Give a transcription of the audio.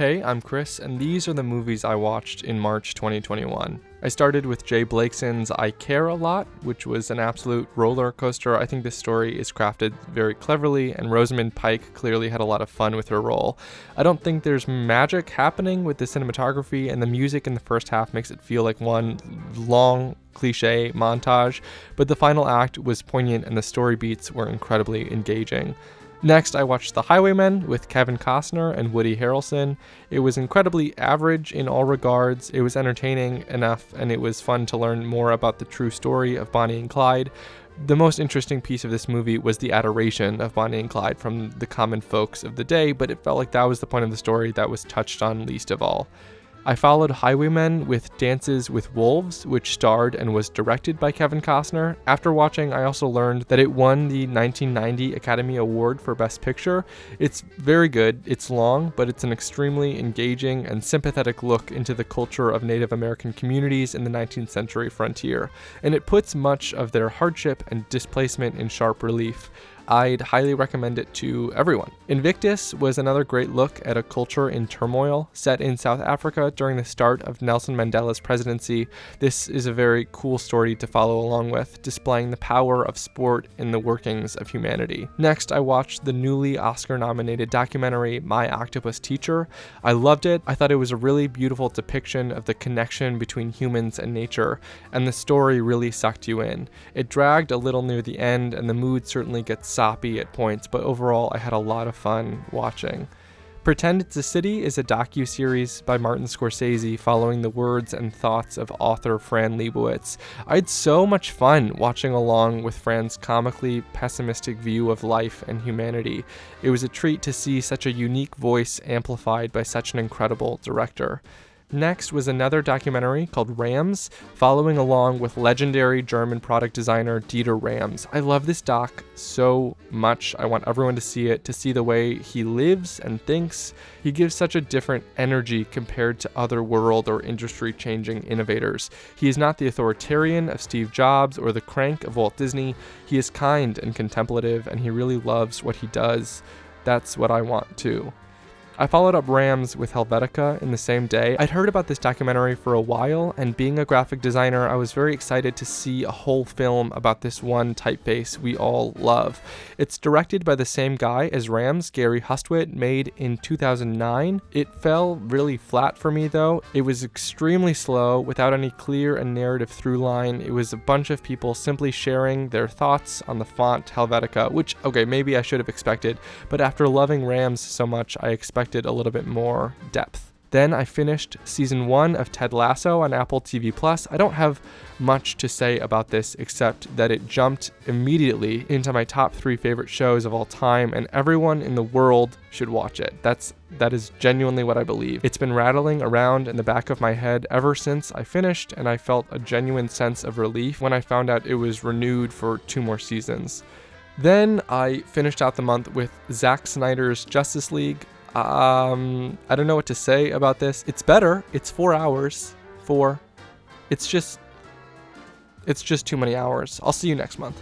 Hey, I'm Chris, and these are the movies I watched in March 2021. I started with Jay Blakeson's I Care a Lot, which was an absolute roller coaster. I think this story is crafted very cleverly, and Rosamund Pike clearly had a lot of fun with her role. I don't think there's magic happening with the cinematography, and the music in the first half makes it feel like one long cliche montage, but the final act was poignant and the story beats were incredibly engaging. Next, I watched The Highwaymen with Kevin Costner and Woody Harrelson. It was incredibly average in all regards. It was entertaining enough, and it was fun to learn more about the true story of Bonnie and Clyde. The most interesting piece of this movie was the adoration of Bonnie and Clyde from the common folks of the day, but it felt like that was the point of the story that was touched on least of all. I followed Highwaymen with Dances with Wolves, which starred and was directed by Kevin Costner. After watching, I also learned that it won the 1990 Academy Award for Best Picture. It's very good, it's long, but it's an extremely engaging and sympathetic look into the culture of Native American communities in the 19th century frontier, and it puts much of their hardship and displacement in sharp relief. I'd highly recommend it to everyone. Invictus was another great look at a culture in turmoil set in South Africa during the start of Nelson Mandela's presidency. This is a very cool story to follow along with, displaying the power of sport in the workings of humanity. Next, I watched the newly Oscar-nominated documentary My Octopus Teacher. I loved it. I thought it was a really beautiful depiction of the connection between humans and nature, and the story really sucked you in. It dragged a little near the end, and the mood certainly gets soppy at points, but overall I had a lot of fun watching. Pretend It's a City is a docu-series by Martin Scorsese following the words and thoughts of author Fran Lebowitz. I had so much fun watching along with Fran's comically pessimistic view of life and humanity. It was a treat to see such a unique voice amplified by such an incredible director. Next was another documentary called Rams, following along with legendary German product designer Dieter Rams. I love this doc so much. I want everyone to see it, to see the way he lives and thinks. He gives such a different energy compared to other world or industry-changing innovators. He is not the authoritarian of Steve Jobs or the crank of Walt Disney. He is kind and contemplative, and he really loves what he does. That's what I want too. I followed up Rams with Helvetica in the same day. I'd heard about this documentary for a while, and being a graphic designer, I was very excited to see a whole film about this one typeface we all love. It's directed by the same guy as Rams, Gary Hustwit, made in 2009. It fell really flat for me though. It was extremely slow, without any clear and narrative through line. It was a bunch of people simply sharing their thoughts on the font Helvetica, which, okay, maybe I should have expected, but after loving Rams so much, I expected a little bit more depth. Then I finished season 1 of Ted Lasso on Apple TV+. I don't have much to say about this except that it jumped immediately into my top 3 favorite shows of all time, and everyone in the world should watch it. That is genuinely what I believe. It's been rattling around in the back of my head ever since I finished, and I felt a genuine sense of relief when I found out it was renewed for 2 more seasons. Then I finished out the month with Zack Snyder's Justice League. I don't know what to say about this. It's better. It's 4 hours. It's just too many hours. I'll see you next month.